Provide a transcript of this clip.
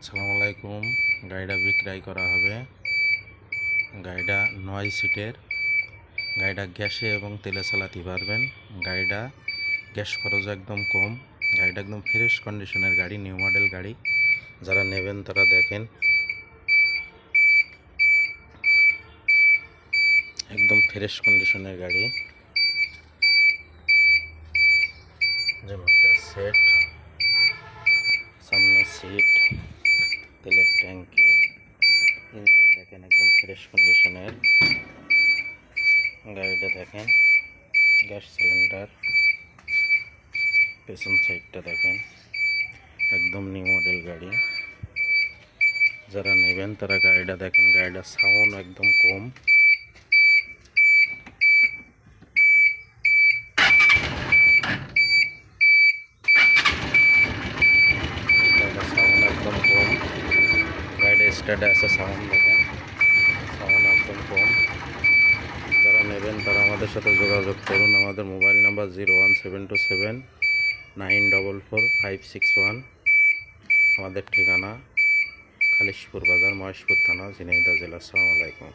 আসসালামু আলাইকুম। গাড়িটা বিক্রয় করা হবে। গাড়িটা 9 সিটের। গাড়িটা গ্যাসে এবং তেলে চালাতে পারবেন। গাড়িটা গ্যাস খরচ একদম কম। গাড়িটা একদম ফ্রেশ কন্ডিশনের গাড়ি, নিউ মডেল গাড়ি। যারা নেবেন তারা দেখেন, একদম ফ্রেশ কন্ডিশনের গাড়ি। যেমন একটা সেট, সামনে সিট, তেলের ট্যাঙ্কি, ইঞ্জিন দেখেন একদম ফ্রেশ কন্ডিশনের। গাড়িটা দেখেন, গ্যাস সিলিন্ডার, পেছন সাইডটা দেখেন, একদম নিউ মডেল গাড়ি। যারা নেবেন তারা গাড়িটা দেখেন। গাড়িটার সাউন্ড একদম কম। গাড়িটার সাউন্ড একদম কম। গাড়িটা স্টার্টে আছে, সাউন্ড দেখেন, সাউন্ড একদম কম। যারা নেবেন তারা আমাদের সাথে যোগাযোগ করুন। আমাদের মোবাইল নাম্বার 01727944561। আমাদের ঠিকানা খালিশপুর বাজার, মহেশপুর থানা, ঝিনাইদহ জেলা। আসসালামু আলাইকুম।